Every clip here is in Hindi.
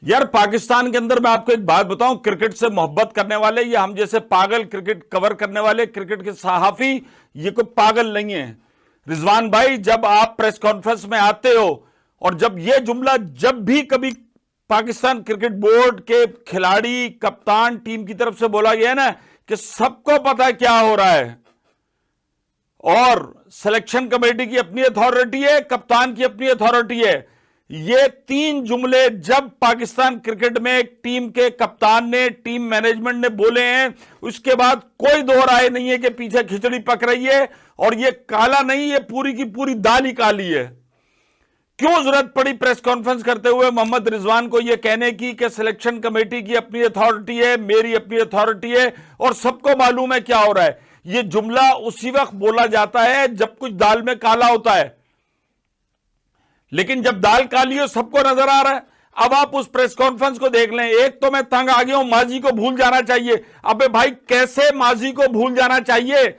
यार पाकिस्तान के अंदर मैं आपको एक बात बताऊं, क्रिकेट से मोहब्बत करने वाले ये हम जैसे पागल क्रिकेट कवर करने वाले क्रिकेट के सहाफी ये कोई पागल नहीं है। रिजवान भाई, जब आप प्रेस कॉन्फ्रेंस में आते हो और जब ये जुमला जब भी कभी पाकिस्तान क्रिकेट बोर्ड के खिलाड़ी कप्तान टीम की तरफ से बोला गया है ना कि सबको पता है क्या हो रहा है और सिलेक्शन कमेटी की अपनी अथॉरिटी है, कप्तान की अपनी अथॉरिटी है, ये तीन जुमले जब पाकिस्तान क्रिकेट में एक टीम के कप्तान ने, टीम मैनेजमेंट ने बोले हैं, उसके बाद कोई दो राय नहीं है कि पीछे खिचड़ी पक रही है और ये काला नहीं, ये पूरी की पूरी दाल ही काली है। क्यों जरूरत पड़ी प्रेस कॉन्फ्रेंस करते हुए मोहम्मद रिजवान को यह कहने की कि सिलेक्शन कमेटी की अपनी अथॉरिटी है, मेरी अपनी अथॉरिटी है और सबको मालूम है क्या हो रहा है। यह जुमला उसी वक्त बोला जाता है जब कुछ दाल में काला होता है, लेकिन जब दाल काली हो सबको नजर आ रहा है। अब आप उस प्रेस कॉन्फ्रेंस को देख लें, एक तो मैं तंग आ गया हूं, माजी को भूल जाना चाहिए। अबे भाई, कैसे माजी को भूल जाना चाहिए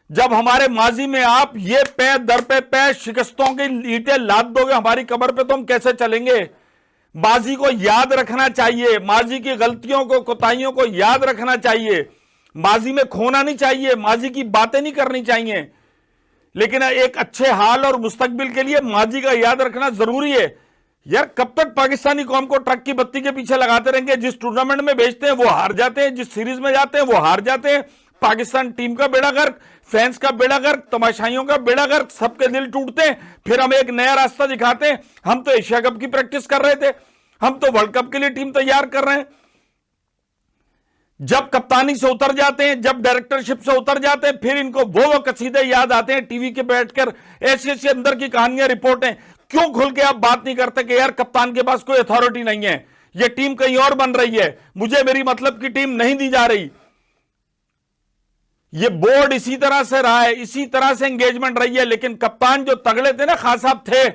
जब हमारे माजी में आप ये पैर दर पे पैर शिकस्तों की ईंटें लाद दोगे हमारी कमर पे, तो हम कैसे चलेंगे। माजी को याद रखना चाहिए, माजी की गलतियों को, कोताहियों को याद रखना चाहिए, माजी में खोना नहीं चाहिए, माजी की बातें नहीं करनी चाहिए, लेकिन एक अच्छे हाल और मुस्तकबिल के लिए माजी का याद रखना जरूरी है। यार कब तक पाकिस्तानी कौम को ट्रक की बत्ती के पीछे लगाते रहेंगे। जिस टूर्नामेंट में भेजते हैं वो हार जाते हैं, जिस सीरीज में जाते हैं वो हार जाते हैं। पाकिस्तान टीम का बेड़ा गर्क, फैंस का बेड़ा गर्क, तमाशाइयों का बेड़ा गर्क, सबके दिल टूटते हैं। फिर हम एक नया रास्ता दिखाते हैं, हम तो एशिया कप की प्रैक्टिस कर रहे थे, हम तो वर्ल्ड कप के लिए टीम तैयार कर रहे हैं। जब कप्तानी से उतर जाते हैं, जब डायरेक्टरशिप से उतर जाते हैं, फिर इनको वो कसीदे याद आते हैं टीवी के बैठकर, ऐसी ऐसी अंदर की कहानियां, रिपोर्टें। क्यों खुल के आप बात नहीं करते कि यार कप्तान के पास कोई अथॉरिटी नहीं है, ये टीम कहीं और बन रही है, मुझे मेरी मतलब की टीम नहीं दी जा रही। ये बोर्ड इसी तरह से रहा है, इसी तरह से एंगेजमेंट रही है, लेकिन कप्तान जो तगड़े थे ना, खान साहब थे,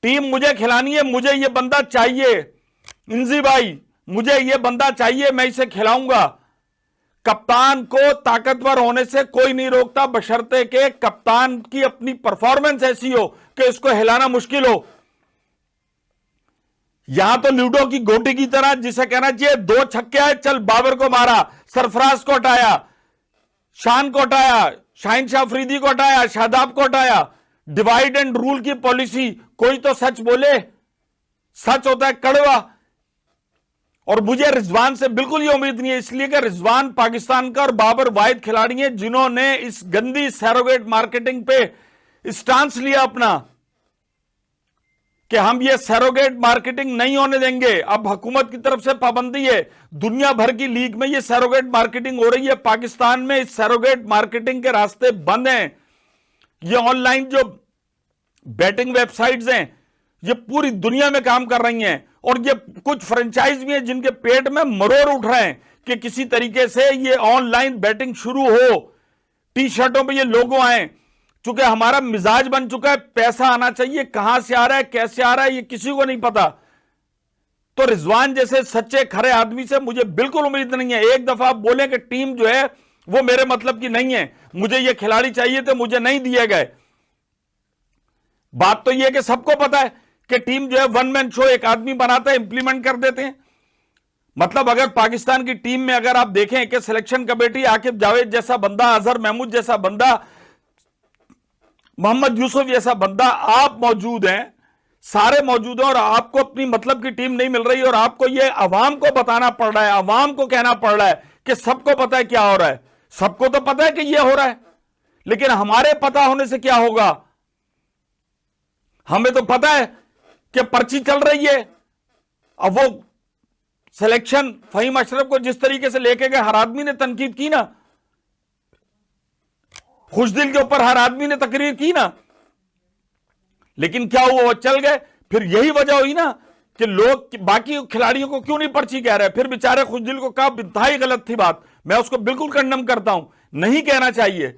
टीम मुझे खिलानी है, मुझे ये बंदा चाहिए, इंजी भाई मुझे ये बंदा चाहिए, मैं इसे खिलाऊंगा। कप्तान को ताकतवर होने से कोई नहीं रोकता, बशर्ते के कप्तान की अपनी परफॉर्मेंस ऐसी हो कि इसको हिलाना मुश्किल हो। यहां तो लूडो की गोटी की तरह, जिसे कहना चाहिए दो छक्के आए, चल बाबर को मारा, सरफराज को हटाया, शान को हटाया, शाहिन शाह अफरीदी को हटाया, शादाब को हटाया। डिवाइड एंड रूल की पॉलिसी, कोई तो सच बोले, सच होता है कड़वा। और मुझे रिजवान से बिल्कुल ये उम्मीद नहीं है, इसलिए कि रिजवान पाकिस्तान का और बाबर वाहिद खिलाड़ी हैं जिन्होंने इस गंदी सैरोगेट मार्केटिंग पे स्टांस लिया अपना कि हम ये सैरोगेट मार्केटिंग नहीं होने देंगे। अब हुकूमत की तरफ से पाबंदी है, दुनिया भर की लीग में ये सैरोगेट मार्केटिंग हो रही है, पाकिस्तान में इस सैरोगेट मार्केटिंग के रास्ते बंद हैं। ये ऑनलाइन जो बैटिंग वेबसाइट्स हैं ये पूरी दुनिया में काम कर रही हैं, और ये कुछ फ्रेंचाइज भी हैं जिनके पेट में मरोड़ उठ रहे हैं कि किसी तरीके से ये ऑनलाइन बैटिंग शुरू हो, टी शर्टों पे ये लोगो आए। चूंकि हमारा मिजाज बन चुका है, पैसा आना चाहिए, कहां से आ रहा है, कैसे आ रहा है, ये किसी को नहीं पता। तो रिजवान जैसे सच्चे खरे आदमी से मुझे बिल्कुल उम्मीद नहीं है। एक दफा आप बोले कि टीम जो है वो मेरे मतलब की नहीं है, मुझे ये खिलाड़ी चाहिए थे, मुझे नहीं दिए गए। बात तो यह है कि सबको पता है कि टीम जो है वन मैन शो, एक आदमी बनाता है, इंप्लीमेंट कर देते हैं। मतलब अगर पाकिस्तान की टीम में अगर आप देखें कि सिलेक्शन कमेटी आकिब जावेद जैसा बंदा, अजहर महमूद जैसा बंदा, मोहम्मद यूसुफ जैसा बंदा, आप मौजूद हैं, सारे मौजूद हैं, और आपको अपनी मतलब की टीम नहीं मिल रही, और आपको यह अवाम को बताना पड़ रहा है, अवाम को कहना पड़ रहा है कि सबको पता है क्या हो रहा है। सबको तो पता है कि यह हो रहा है, लेकिन हमारे पता होने से क्या होगा। हमें तो पता है कि पर्ची चल रही है। अब वो सिलेक्शन फहीम अशरफ को जिस तरीके से लेके गए, हर आदमी ने तनकीद की ना, खुशदिल के ऊपर हर आदमी ने तकरीर की ना, लेकिन क्या हुआ, वो चल गए। फिर यही वजह हुई ना कि लोग बाकी खिलाड़ियों को क्यों नहीं पर्ची कह रहे। फिर बेचारे खुशदिल को कहा, इंतहाई गलत थी बात, मैं उसको बिल्कुल कंडम करता हूं, नहीं कहना चाहिए।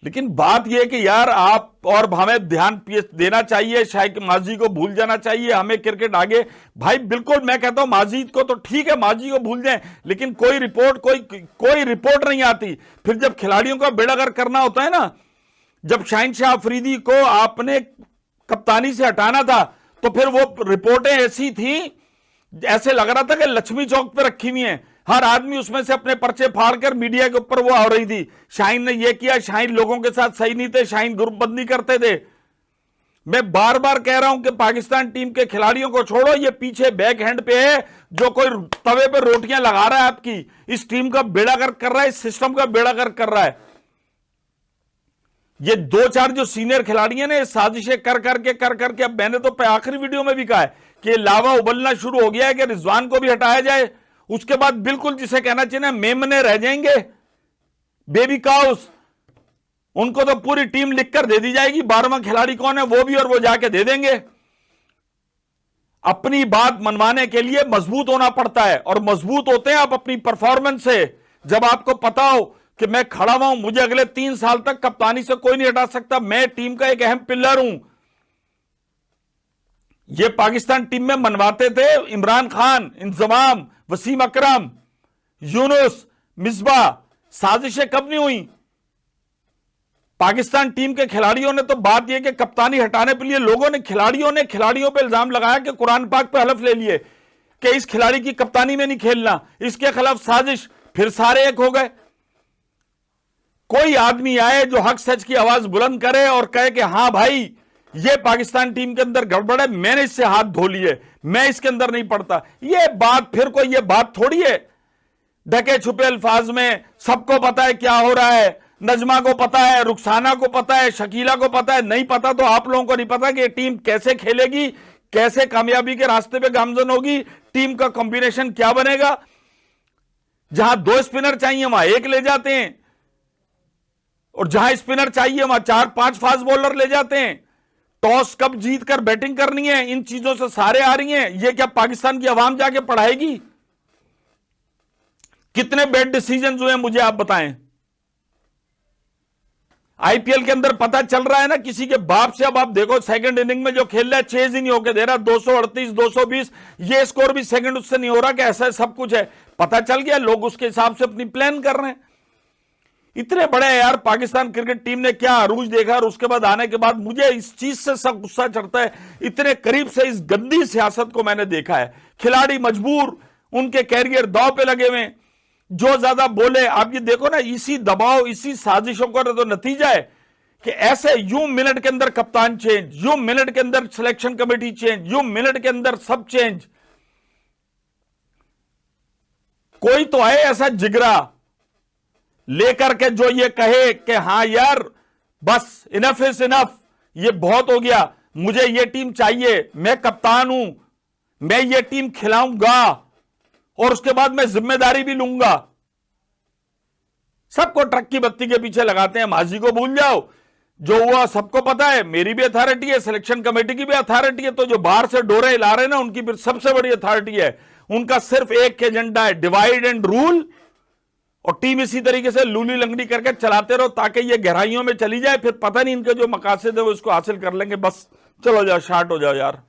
लेकिन बात यह कि यार आप और हमें ध्यान देना चाहिए, शायद माजी को भूल जाना चाहिए, हमें क्रिकेट आगे। भाई बिल्कुल मैं कहता हूं माजी को तो ठीक है, माजी को भूल जाएं, लेकिन कोई रिपोर्ट नहीं आती। फिर जब खिलाड़ियों का बेड़ागर करना होता है ना, जब शाहिन शाह अफरीदी को आपने कप्तानी से हटाना था तो फिर वो रिपोर्टें ऐसी थी, ऐसे लग रहा था कि लक्ष्मी चौक पे रखी हुई हैं, हर आदमी उसमें से अपने पर्चे फाड़कर मीडिया के ऊपर वो आ रही थी, शाहीन ने ये किया, शाहीन लोगों के साथ सही नहीं थे, शाहीन ग्रुप बंदी करते थे। मैं बार बार कह रहा हूं कि पाकिस्तान टीम के खिलाड़ियों को छोड़ो, ये पीछे बैक हैंड पे है जो कोई तवे पे रोटियां लगा रहा है आपकी, इस टीम का बेड़ा गर्क कर रहा है, इस सिस्टम का बेड़ा गर्क कर रहा है। ये दो चार जो सीनियर खिलाड़ी हैं ना, साजिशें कर करके अब मैंने तो आखिरी वीडियो में भी कहा है कि लावा उबलना शुरू हो गया है कि रिजवान को भी हटाया जाए, उसके बाद बिल्कुल जिसे कहना चाहिए ना मेमने रह जाएंगे, बेबी काउस, उनको तो पूरी टीम लिखकर दे दी जाएगी, 12वां खिलाड़ी कौन है वो भी, और वो जाके दे देंगे। अपनी बात मनवाने के लिए मजबूत होना पड़ता है, और मजबूत होते हैं आप अपनी परफॉर्मेंस से। जब आपको पता हो कि मैं खड़ा हुआ हूं, मुझे अगले 3 साल तक कप्तानी से कोई नहीं हटा सकता, मैं टीम का एक अहम पिलर हूं। ये पाकिस्तान टीम में मनवाते थे इमरान खान, इंजमाम, वसीम अकरम, यूनुस, मिसबा, साजिशें कब नहीं हुई? पाकिस्तान टीम के खिलाड़ियों ने तो बात यह कि कप्तानी हटाने के लिए लोगों ने खिलाड़ियों पे इल्जाम लगाया कि कुरान पाक पे हलफ ले लिए कि इस खिलाड़ी की कप्तानी में नहीं खेलना, इसके खिलाफ साजिश, फिर सारे एक हो गए। कोई आदमी आए जो हक सच की आवाज बुलंद करे और कहे कि हां भाई ये पाकिस्तान टीम के अंदर गड़बड़ है, मैंने इससे हाथ धो लिए, मैं इसके अंदर नहीं पड़ता, ये बात फिर कोई ये बात थोड़ी है। ढके छुपे अल्फाज में सबको पता है क्या हो रहा है, नजमा को पता है, रुखसाना को पता है, शकीला को पता है, नहीं पता तो आप लोगों को नहीं पता कि ये टीम कैसे खेलेगी, कैसे कामयाबी के रास्ते पे गामजन होगी, टीम का कॉम्बिनेशन क्या बनेगा। जहां 2 स्पिनर चाहिए वहां 1 ले जाते हैं, और जहां स्पिनर चाहिए वहां 4-5 फास्ट बॉलर ले जाते हैं। टॉस कब जीत कर बैटिंग करनी है, इन चीजों से सारे आ रही हैं। ये क्या पाकिस्तान की आवाम जाके पढ़ाएगी? कितने बैड डिसीजन हुए मुझे आप बताएं। आईपीएल के अंदर पता चल रहा है ना किसी के बाप से। अब आप देखो सेकंड इनिंग में जो खेल रहा है 6 ही नहीं होके दे रहा, 238, 220, ये स्कोर भी सेकंड उससे नहीं हो रहा कि ऐसा सब कुछ है। पता चल गया, लोग उसके हिसाब से अपनी प्लान कर रहे हैं। इतने बड़े यार पाकिस्तान क्रिकेट टीम ने क्या अरूज देखा, और उसके बाद आने के बाद मुझे इस चीज से सब गुस्सा चढ़ता है। इतने करीब से इस गंदी सियासत को मैंने देखा है। खिलाड़ी मजबूर, उनके कैरियर दांव पे लगे हुए, जो ज्यादा बोले। आप ये देखो ना, इसी दबाव, इसी साजिशों का तो नतीजा है कि ऐसे यूं मिनट के अंदर कप्तान चेंज, यूं मिनट के अंदर सिलेक्शन कमेटी चेंज, यूं मिनट के अंदर सब चेंज। कोई तो है ऐसा जिगरा लेकर के जो ये कहे कि हां यार बस इनफ इज इनफ, ये बहुत हो गया, मुझे ये टीम चाहिए, मैं कप्तान हूं, मैं ये टीम खिलाऊंगा और उसके बाद मैं जिम्मेदारी भी लूंगा। सबको ट्रक की बत्ती के पीछे लगाते हैं। माजी को भूल जाओ, जो हुआ सबको पता है। मेरी भी अथॉरिटी है, सिलेक्शन कमेटी की भी अथॉरिटी है, तो जो बाहर से डोरे हिला रहे हैं ना, उनकी भी सबसे बड़ी अथॉरिटी है। उनका सिर्फ एक एजेंडा है, डिवाइड एंड रूल, और टीम इसी तरीके से लूली लंगड़ी करके चलाते रहो ताकि ये गहराइयों में चली जाए, फिर पता नहीं इनके जो मकासद है वो इसको हासिल कर लेंगे। बस चलो जाओ, शार्ट हो जाओ यार।